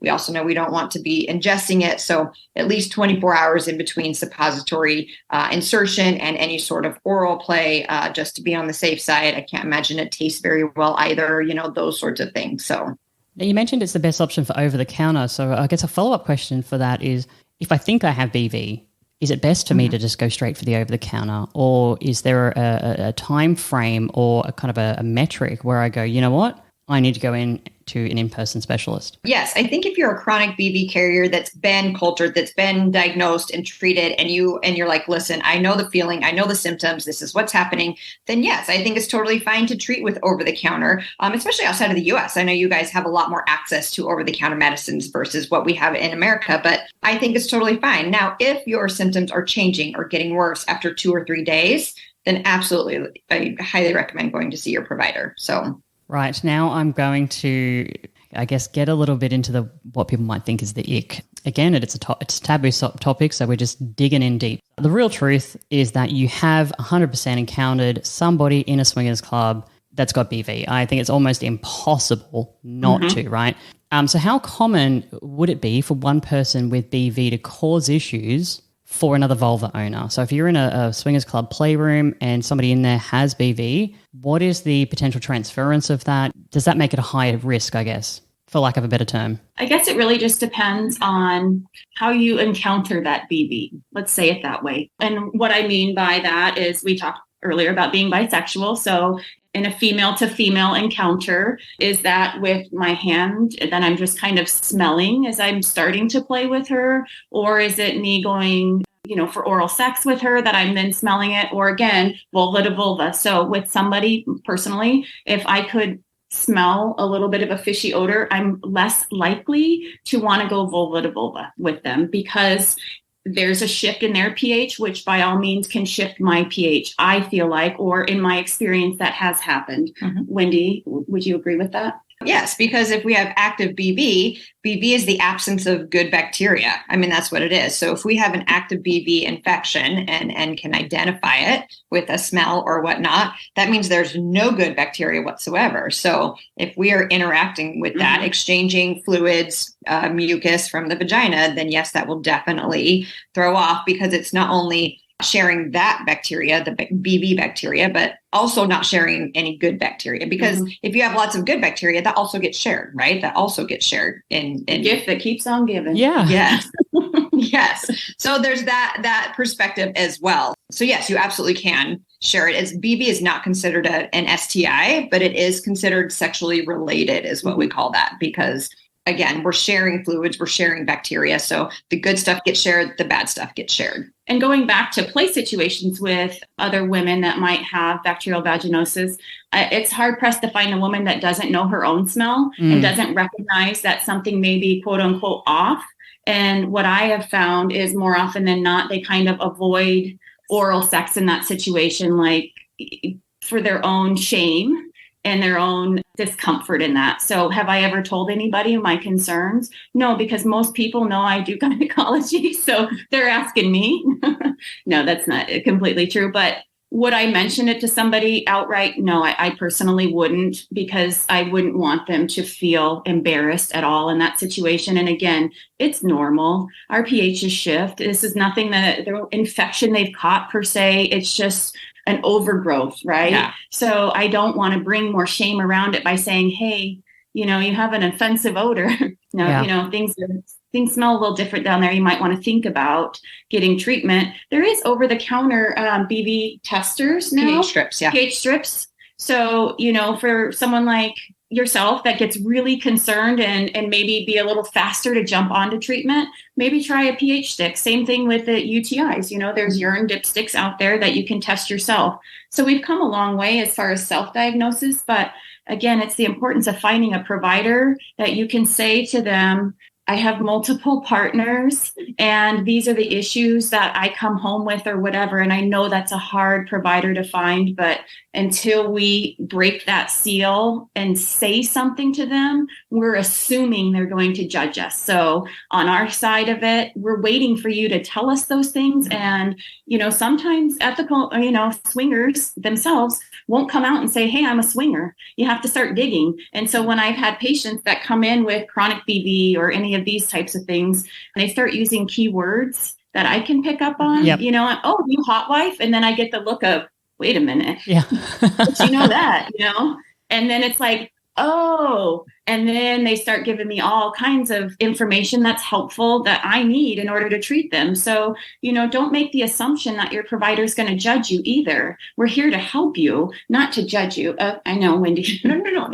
we also know we don't want to be ingesting it. So at least 24 hours in between suppository insertion and any sort of oral play, just to be on the safe side. I can't imagine it tastes very well either, those sorts of things. So now, you mentioned it's the best option for over-the-counter. So I guess a follow-up question for that is, if I think I have BV, is it best for me to just go straight for the over-the-counter, or is there a time frame or a kind of a metric where I go, you know what, I need to go in to an in-person specialist? Yes, I think if you're a chronic BV carrier that's been cultured, that's been diagnosed and treated, and you're like, listen, I know the feeling, I know the symptoms, this is what's happening, then yes, I think it's totally fine to treat with over-the-counter, especially outside of the US. I know you guys have a lot more access to over-the-counter medicines versus what we have in America, but I think it's totally fine. Now, if your symptoms are changing or getting worse after 2 or 3 days, then absolutely, I highly recommend going to see your provider. So. Right, now I'm going to, I guess, get a little bit into what people might think is the ick. Again, it's a taboo topic, so we're just digging in deep. The real truth is that you have 100% encountered somebody in a swingers club that's got BV. I think it's almost impossible not to, right? So how common would it be for one person with BV to cause issues for another vulva owner? So if you're in a swingers club playroom and somebody in there has BV, what is the potential transference of that? Does that make it a higher risk, I guess, for lack of a better term? I guess it really just depends on how you encounter that BV. Let's say it that way. And what I mean by that is, we talked earlier about being bisexual. So in a female to female encounter, is that with my hand, then I'm just kind of smelling as I'm starting to play with her? Or is it me going, for oral sex with her that I'm then smelling it? Or again, vulva to vulva. So with somebody personally, if I could smell a little bit of a fishy odor, I'm less likely to want to go vulva to vulva with them, because there's a shift in their pH, which by all means can shift my pH, I feel like, or in my experience that has happened. Wendy, would you agree with that? Yes, because if we have active BV, BV is the absence of good bacteria. I mean, that's what it is. So if we have an active BV infection and can identify it with a smell or whatnot, that means there's no good bacteria whatsoever. So if we are interacting with that, exchanging fluids, mucus from the vagina, then yes, that will definitely throw off, because it's not only sharing that bacteria, the BV bacteria, but also not sharing any good bacteria. Because if you have lots of good bacteria, that also gets shared, right? That also gets shared in gift that keeps on giving. Yeah. Yes. Yes. So there's that perspective as well. So yes, you absolutely can share it. As BV is not considered an STI, but it is considered sexually related, is what we call that, because again, we're sharing fluids, we're sharing bacteria. So the good stuff gets shared, the bad stuff gets shared. And going back to play situations with other women that might have bacterial vaginosis, it's hard pressed to find a woman that doesn't know her own smell and doesn't recognize that something may be quote unquote off. And what I have found is more often than not, they kind of avoid oral sex in that situation, like for their own shame and their own discomfort in that. So have I ever told anybody my concerns? No, because most people know I do gynecology, so they're asking me. No, that's not completely true. But would I mention it to somebody outright? No, I personally wouldn't, because I wouldn't want them to feel embarrassed at all in that situation. And again, it's normal. Our pHs shift. This is nothing that the infection they've caught per se. It's just an overgrowth, right? Yeah. So I don't want to bring more shame around it by saying, hey, you have an offensive odor. Things smell a little different down there. You might want to think about getting treatment. There is over-the-counter BV testers now. pH strips, yeah. pH strips. So, for someone like yourself that gets really concerned and maybe be a little faster to jump onto treatment, maybe try a pH stick. Same thing with the UTIs. There's urine dipsticks out there that you can test yourself. So we've come a long way as far as self-diagnosis, but again, it's the importance of finding a provider that you can say to them, I have multiple partners and these are the issues that I come home with or whatever. And I know that's a hard provider to find, but until we break that seal and say something to them, we're assuming they're going to judge us. So on our side of it, we're waiting for you to tell us those things. And, sometimes ethical, swingers themselves won't come out and say, hey, I'm a swinger. You have to start digging. And so when I've had patients that come in with chronic BV or any of these types of things, and they start using keywords that I can pick up on, you Hotwife. And then I get the look of, wait a minute. Yeah. But that, and then it's like, oh, and then they start giving me all kinds of information that's helpful that I need in order to treat them. So, don't make the assumption that your provider is going to judge you either. We're here to help you, not to judge you. I know, Wendy. No.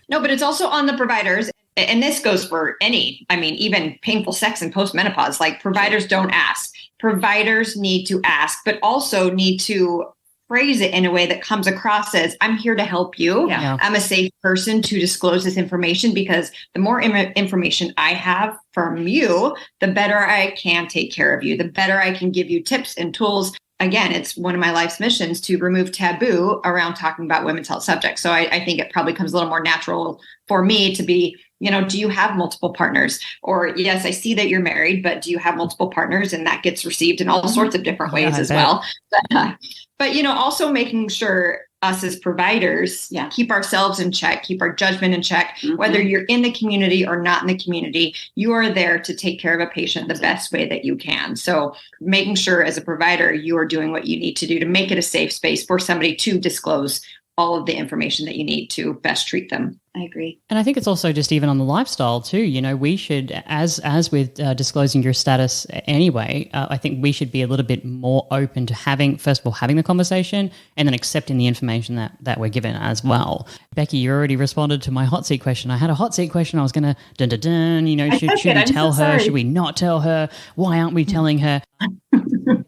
No, but it's also on the providers. And this goes for even painful sex and postmenopause. Like, providers don't ask. Providers need to ask, but also need to phrase it in a way that comes across as, I'm here to help you. Yeah. I'm a safe person to disclose this information, because the more information I have from you, the better I can take care of you, the better I can give you tips and tools. Again, it's one of my life's missions to remove taboo around talking about women's health subjects. So I think it probably comes a little more natural for me to be, do you have multiple partners? Or yes, I see that you're married, but do you have multiple partners? And that gets received in all sorts of different ways as well. But also making sure us as providers keep ourselves in check, keep our judgment in check. Whether you're in the community or not in the community, you are there to take care of a patient the best way that you can. So making sure as a provider, you are doing what you need to do to make it a safe space for somebody to disclose all of the information that you need to best treat them. I agree. And I think it's also just even on the lifestyle too. We should, as with disclosing your status anyway, I think we should be a little bit more open to having the conversation and then accepting the information that we're given as well. Becky, you already responded to my hot seat question. I had a hot seat question. I was going to, should we tell her? Should we not tell her? Why aren't we telling her?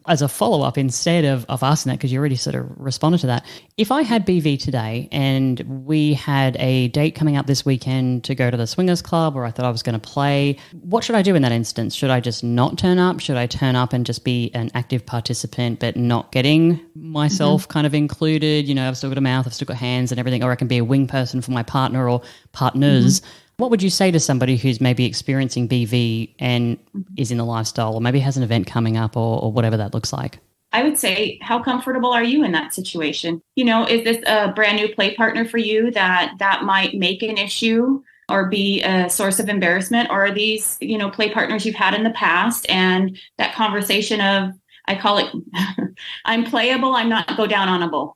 as a follow-up, instead of asking that, because you already sort of responded to that, if I had BV today and we had a date coming up this weekend to go to the swingers club, or I thought I was going to play, what should I do in that instance? Should I just not turn up? Should I turn up and just be an active participant but not getting myself kind of included? You know, I've still got a mouth, I've still got hands and everything, or I can be a wing person for my partner or partners. What would you say to somebody who's maybe experiencing BV and is in the lifestyle, or maybe has an event coming up, or whatever that looks like? I would say, how comfortable are you in that situation? You know, is this a brand new play partner for you that might make an issue or be a source of embarrassment? Or are these, you know, play partners you've had in the past, and that conversation of, I call it, I'm playable, I'm not go down onable.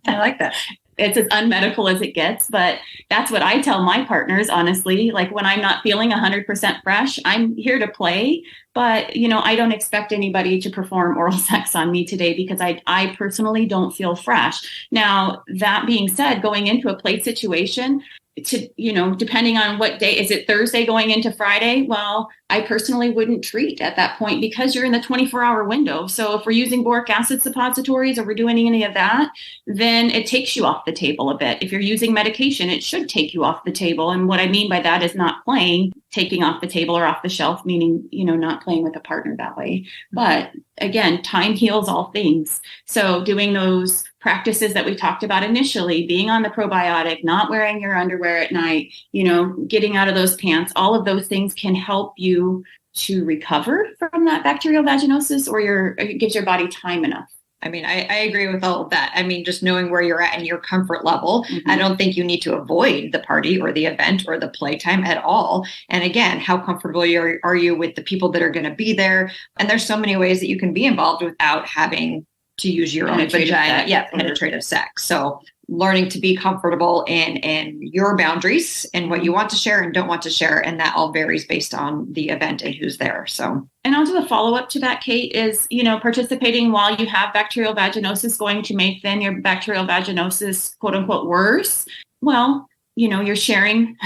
I like that. It's as unmedical as it gets, but that's what I tell my partners, honestly. Like, when I'm not feeling 100% fresh, I'm here to play, but, you know, I don't expect anybody to perform oral sex on me today because I personally don't feel fresh. Now, that being said, going into a play situation, to, you know, depending on what day, is it Thursday going into Friday? Well, I personally wouldn't treat at that point because you're in the 24-hour window. So if we're using boric acid suppositories or we're doing any of that, then it takes you off the table a bit. If you're using medication, it should take you off the table. And what I mean by that is not playing, taking off the table or off the shelf, meaning, you know, not playing with a partner that way. But again, time heals all things. So doing those practices that we talked about initially, being on the probiotic, not wearing your underwear at night, you know, getting out of those pants, all of those things can help you to recover from that bacterial vaginosis, or it gives your body time enough. I mean, I agree with all of that. I mean, just knowing where you're at and your comfort level, I don't think you need to avoid the party or the event or the playtime at all. And again, how comfortable are you with the people that are going to be there? And there's so many ways that you can be involved without having to use your own vagina. Yeah, penetrative sex. So learning to be comfortable in your boundaries and what you want to share and don't want to share. And that all varies based on the event and who's there. So, and I'll do a follow-up to that, Kate, is, you know, participating while you have bacterial vaginosis going to make then your bacterial vaginosis, quote unquote, worse. Well, you know, you're sharing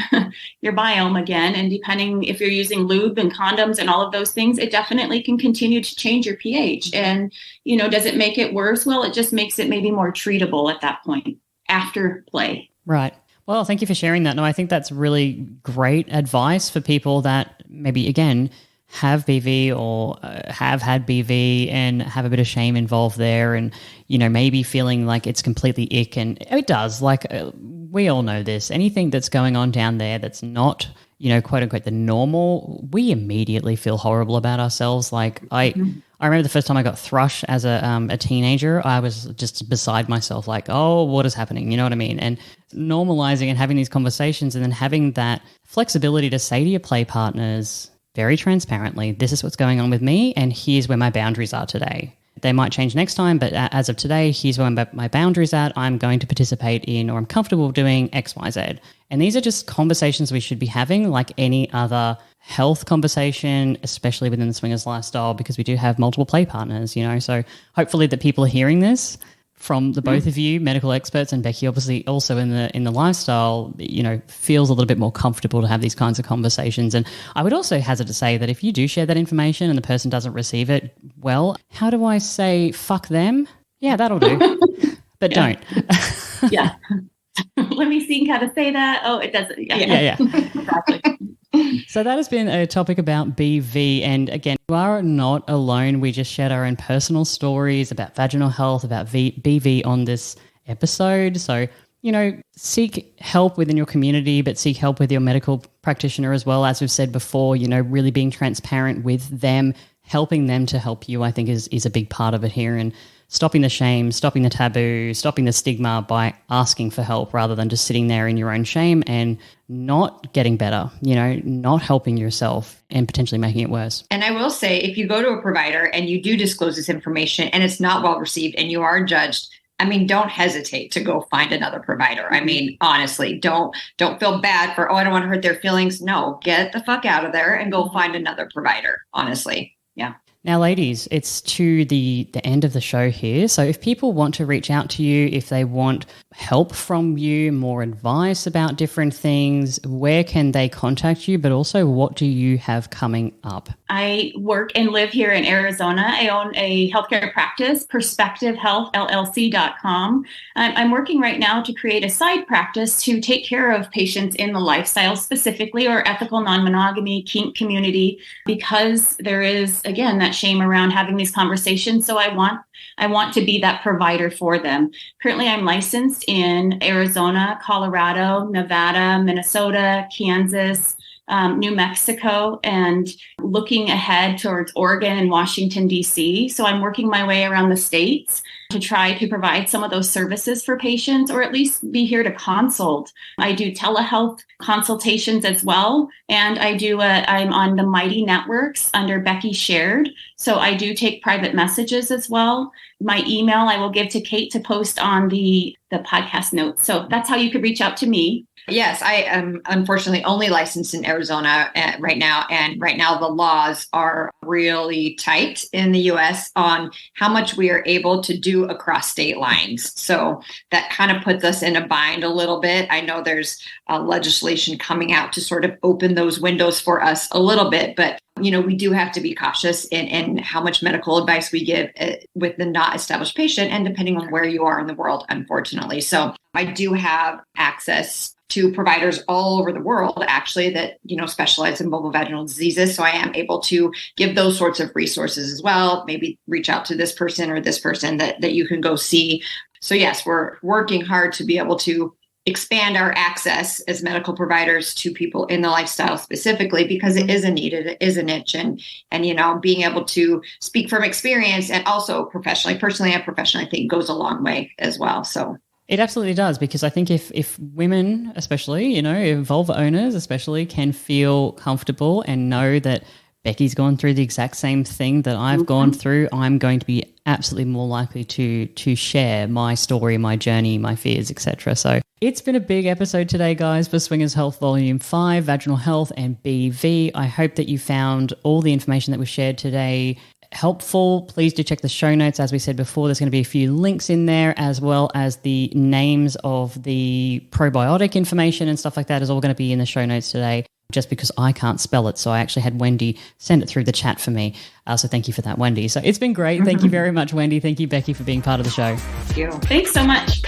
your biome again. And depending if you're using lube and condoms and all of those things, it definitely can continue to change your pH. And, you know, does it make it worse? Well, it just makes it maybe more treatable at that point after play. Right. Well, thank you for sharing that. No, I think that's really great advice for people that maybe, again, have BV or have had BV and have a bit of shame involved there, and, you know, maybe feeling like it's completely ick. And it does, like, we all know this. Anything that's going on down there that's not, you know, quote unquote, the normal, we immediately feel horrible about ourselves. Like I remember the first time I got thrush as a teenager, I was just beside myself, like, oh, what is happening? You know what I mean? And normalizing and having these conversations, and then having that flexibility to say to your play partners very transparently, this is what's going on with me, and here's where my boundaries are today. They might change next time, but as of today, here's where my boundaries at. I'm going to participate in, or I'm comfortable doing X, Y, Z. And these are just conversations we should be having like any other health conversation, especially within the swingers lifestyle, because we do have multiple play partners, you know. So hopefully that people are hearing this from the both of you, medical experts, and Becky obviously also in the lifestyle, you know, feels a little bit more comfortable to have these kinds of conversations. And I would also hazard to say that if you do share that information and the person doesn't receive it well, how do I say fuck them? Yeah, that'll do. But don't. Yeah. Let me think how to say that. Oh, it doesn't. Yeah. Exactly. So that has been a topic about BV. And again, you are not alone. We just shared our own personal stories about vaginal health, about BV on this episode. So, you know, seek help within your community, but seek help with your medical practitioner as well. As we've said before, you know, really being transparent with them, helping them to help you, I think is a big part of it here. And stopping the shame, stopping the taboo, stopping the stigma by asking for help rather than just sitting there in your own shame and not getting better, you know, not helping yourself and potentially making it worse. And I will say, if you go to a provider and you do disclose this information and it's not well received and you are judged, I mean, don't hesitate to go find another provider. I mean, honestly, don't feel bad for, oh, I don't want to hurt their feelings. No, get the fuck out of there and go find another provider, honestly. Yeah. Now, ladies, it's to the end of the show here. So if people want to reach out to you, if they want help from you, more advice about different things, where can they contact you? But also, what do you have coming up? I work and live here in Arizona. I own a healthcare practice, perspectivehealthllc.com. I'm working right now to create a side practice to take care of patients in the lifestyle specifically, or ethical non-monogamy, kink community, because there is, again, that shame around having these conversations. So I want to be that provider for them. Currently, I'm licensed in Arizona, Colorado, Nevada, Minnesota, Kansas, New Mexico, and looking ahead towards Oregon and Washington, D.C. So I'm working my way around the states to try to provide some of those services for patients, or at least be here to consult. I do telehealth consultations as well. And I'm on the Mighty Networks under Becky Shared. So I do take private messages as well. My email I will give to Kate to post on the podcast notes. So that's how you could reach out to me. Yes, I am unfortunately only licensed in Arizona right now. And right now the laws are really tight in the US on how much we are able to do across state lines. So that kind of puts us in a bind a little bit. I know there's legislation coming out to sort of open those windows for us a little bit, but we do have to be cautious in how much medical advice we give with the not established patient, and depending on where you are in the world, unfortunately. So I do have access to providers all over the world, actually, that, specialize in vulvovaginal diseases. So I am able to give those sorts of resources as well. Maybe reach out to this person or this person that you can go see. So yes, we're working hard to be able to expand our access as medical providers to people in the lifestyle specifically, because it is a need, it is a niche, and being able to speak from experience and also personally and professionally, I think goes a long way as well. So it absolutely does, because I think if women, especially, if vulva owners especially, can feel comfortable and know that Becky's gone through the exact same thing that I've gone through, I'm going to be absolutely more likely to share my story, my journey, my fears, etc. So it's been a big episode today, guys, for Swingers Health Volume 5, Vaginal Health and BV. I hope that you found all the information that was shared today helpful. Please do check the show notes. As we said before, there's going to be a few links in there, as well as the names of the probiotic information and stuff like that is all going to be in the show notes today, just because I can't spell it. So I actually had Wendy send it through the chat for me. So thank you for that, Wendy. So it's been great. Thank you very much, Wendy. Thank you, Becky, for being part of the show. Thank you. Thanks so much.